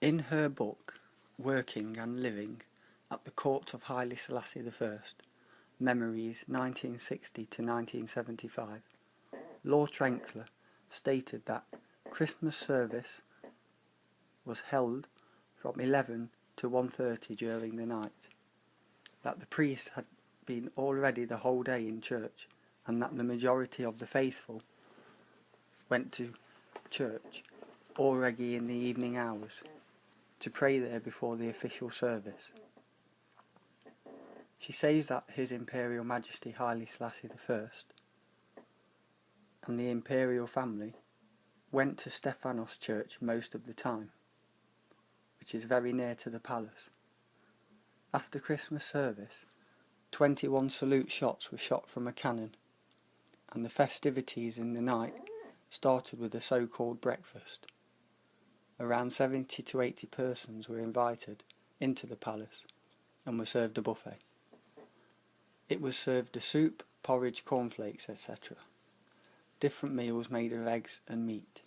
In her book, Working and Living at the Court of Haile Selassie I, Memories 1960 to 1975, Lord Trenkler stated that Christmas service was held from 11 to 1:30 during the night, that the priests had been already the whole day in church, and that the majority of the faithful went to church already in the evening hours to pray there before the official service. She says that His Imperial Majesty Haile Selassie I and the imperial family went to Stephanos Church most of the time, which is very near to the palace. After Christmas service, 21 salute shots were shot from a cannon, and the festivities in the night started with a so-called breakfast. Around 70 to 80 persons were invited into the palace and were served a buffet. It was served a soup, porridge, cornflakes, etc. Different meals made of eggs and meat.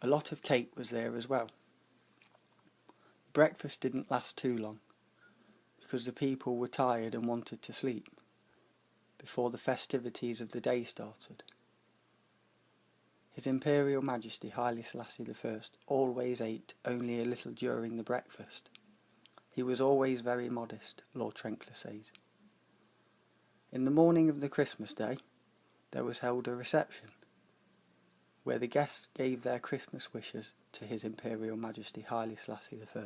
A lot of cake was there as well. Breakfast didn't last too long, because the people were tired and wanted to sleep before the festivities of the day started. His Imperial Majesty Haile Selassie I always ate only a little during the breakfast. He was always very modest, Lord Trenkler says. In the morning of the Christmas day, there was held a reception, where the guests gave their Christmas wishes to His Imperial Majesty Haile Selassie I.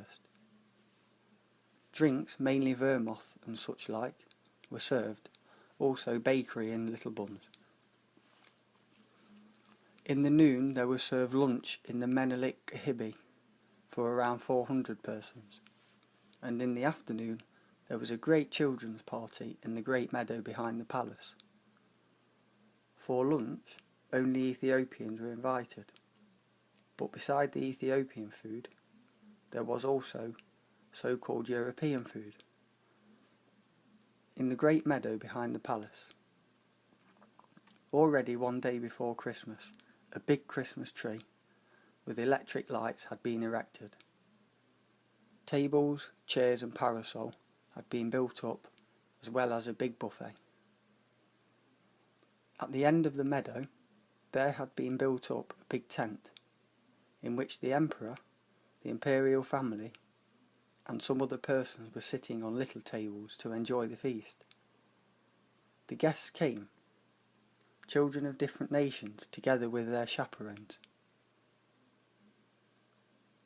Drinks, mainly vermouth and such like, were served, also bakery and little buns. In the noon there was served lunch in the Menelik Hibi for around 400 persons, and in the afternoon there was a great children's party in the great meadow behind the palace. For lunch, only Ethiopians were invited, but beside the Ethiopian food, there was also so-called European food. In the great meadow behind the palace, already one day before Christmas, a big Christmas tree with electric lights had been erected. Tables, chairs and parasol had been built up, as well as a big buffet. At the end of the meadow, there had been built up a big tent, in which the Emperor, the imperial family, and some other persons were sitting on little tables to enjoy the feast. The guests came, children of different nations, together with their chaperones.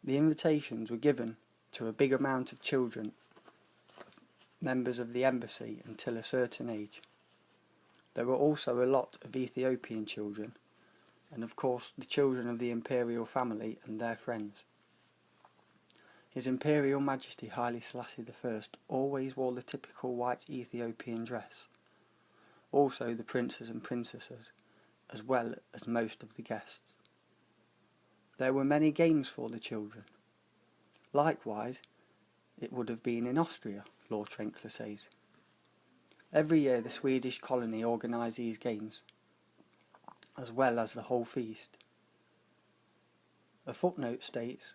The invitations were given to a big amount of children, members of the embassy until a certain age. There were also a lot of Ethiopian children, and of course the children of the imperial family and their friends. His Imperial Majesty Haile Selassie I always wore the typical white Ethiopian dress, also the princes and princesses, as well as most of the guests. There were many games for the children. Likewise, it would have been in Austria, Lord Trenkler says. Every year the Swedish colony organised these games, as well as the whole feast. A footnote states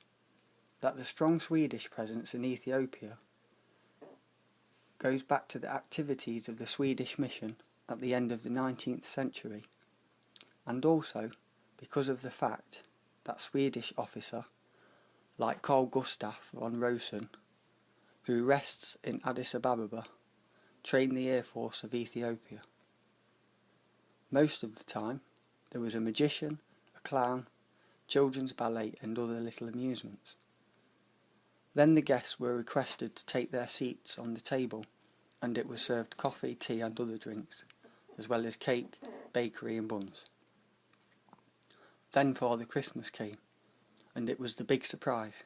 that the strong Swedish presence in Ethiopia goes back to the activities of the Swedish mission at the end of the 19th century, and also because of the fact that Swedish officer like Carl Gustaf von Rosen, who rests in Addis Ababa, trained the Air Force of Ethiopia. Most of the time there was a magician, a clown, children's ballet and other little amusements. Then the guests were requested to take their seats on the table, and it was served coffee, tea and other drinks, as well as cake, bakery and buns. Then Father Christmas came, and it was the big surprise,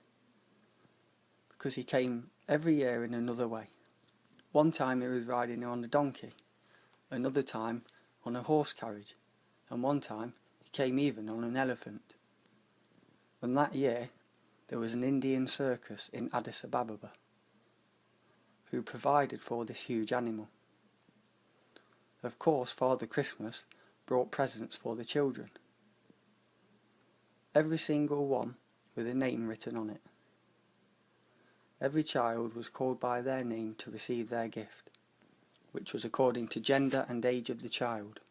because he came every year in another way. One time he was riding on a donkey, another time on a horse carriage, and one time he came even on an elephant. And that year there was an Indian circus in Addis Ababa, who provided for this huge animal. Of course, Father Christmas brought presents for the children, every single one with a name written on it. Every child was called by their name to receive their gift, which was according to gender and age of the child.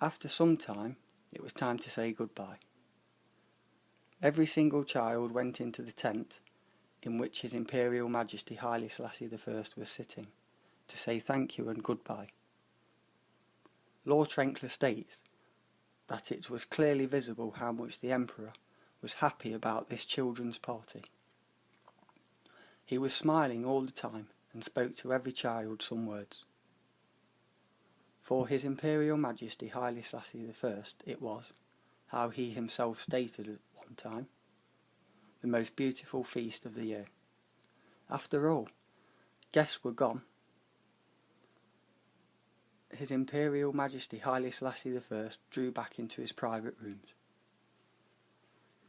After some time, it was time to say goodbye. Every single child went into the tent in which His Imperial Majesty Haile Selassie I was sitting, to say thank you and goodbye. Lord Trenkler states that it was clearly visible how much the Emperor was happy about this children's party. He was smiling all the time and spoke to every child some words. For His Imperial Majesty Haile Selassie I it was, how he himself stated at one time, the most beautiful feast of the year. After all, guests were gone. His Imperial Majesty Haile Selassie I drew back into his private rooms.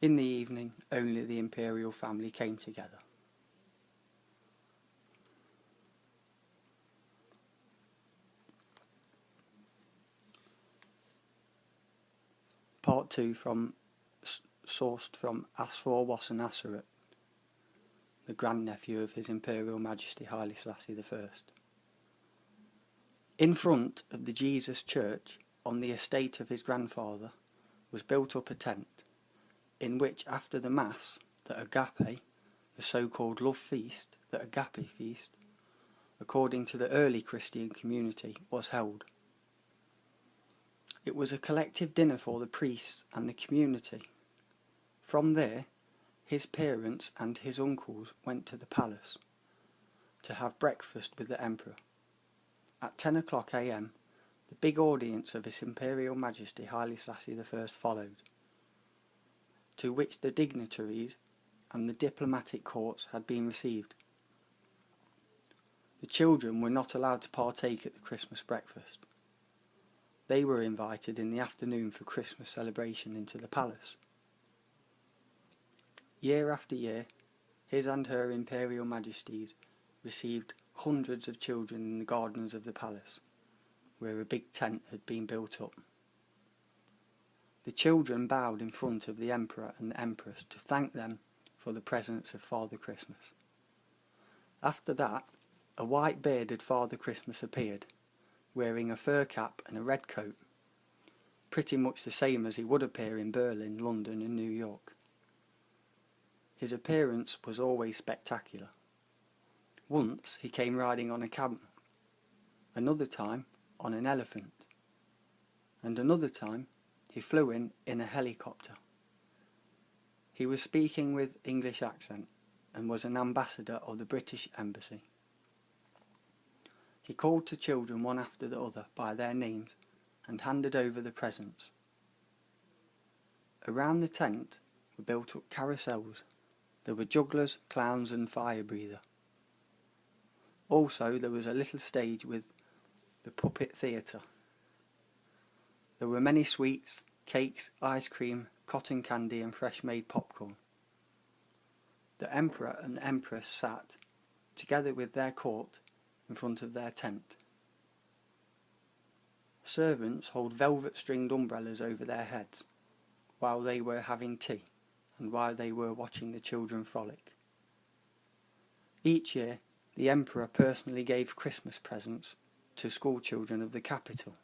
In the evening, only the imperial family came together. Part 2 sourced from Asfor Wasson Aseret, the grandnephew of His Imperial Majesty Haile Selassie I. In front of the Jesus Church, on the estate of his grandfather, was built up a tent, in which after the Mass, the agape, the so-called love feast, the agape feast, according to the early Christian community, was held. It was a collective dinner for the priests and the community. From there, his parents and his uncles went to the palace to have breakfast with the Emperor. At 10 o'clock a.m, the big audience of His Imperial Majesty Haile Selassie I followed, to which the dignitaries and the diplomatic courts had been received. The children were not allowed to partake at the Christmas breakfast. They were invited in the afternoon for Christmas celebration into the palace. Year after year, His and Her Imperial Majesties received hundreds of children in the gardens of the palace, where a big tent had been built up. The children bowed in front of the Emperor and the Empress to thank them for the presents of Father Christmas. After that, a white-bearded Father Christmas appeared, wearing a fur cap and a red coat, pretty much the same as he would appear in Berlin, London and New York. His appearance was always spectacular. Once he came riding on a camel, another time on an elephant, and another time he flew in a helicopter. He was speaking with English accent and was an ambassador of the British Embassy. He called to children one after the other by their names and handed over the presents. Around the tent were built up carousels. There were jugglers, clowns and fire breather. Also there was a little stage with the puppet theatre. There were many sweets, cakes, ice cream, cotton candy and fresh made popcorn. The Emperor and Empress sat, together with their court, in front of their tent. Servants hold velvet stringed umbrellas over their heads while they were having tea and while they were watching the children frolic. Each year the Emperor personally gave Christmas presents to school children of the capital.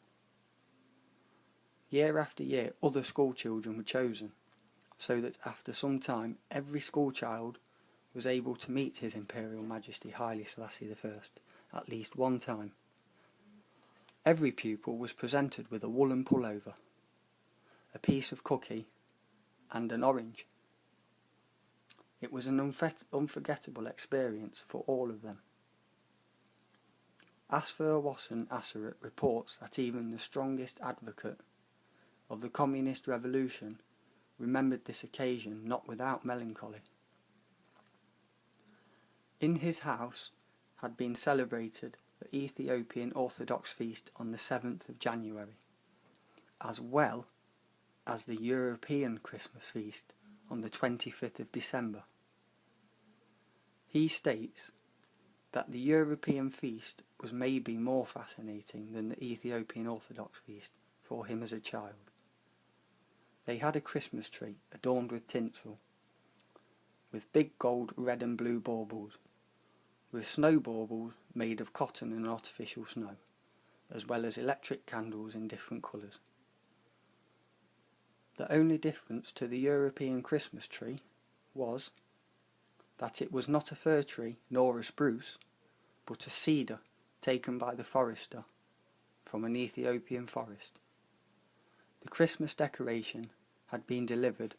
Year after year other school children were chosen, so that after some time every school child was able to meet His Imperial Majesty Haile Selassie I at least one time. Every pupil was presented with a woolen pullover, a piece of cookie and an orange. It was an unforgettable experience for all of them. Asfer Wasson Aseret reports that even the strongest advocate of the communist revolution remembered this occasion not without melancholy. In his house had been celebrated the Ethiopian Orthodox feast on the 7th of January, as well as the European Christmas feast on the 25th of December. He states that the European feast was maybe more fascinating than the Ethiopian Orthodox feast for him as a child. They had a Christmas tree adorned with tinsel, with big gold, red and blue baubles, with snow baubles made of cotton and artificial snow, as well as electric candles in different colours. The only difference to the European Christmas tree was that it was not a fir tree nor a spruce, but a cedar taken by the forester from an Ethiopian forest. The Christmas decoration had been delivered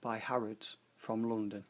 by Harrods from London.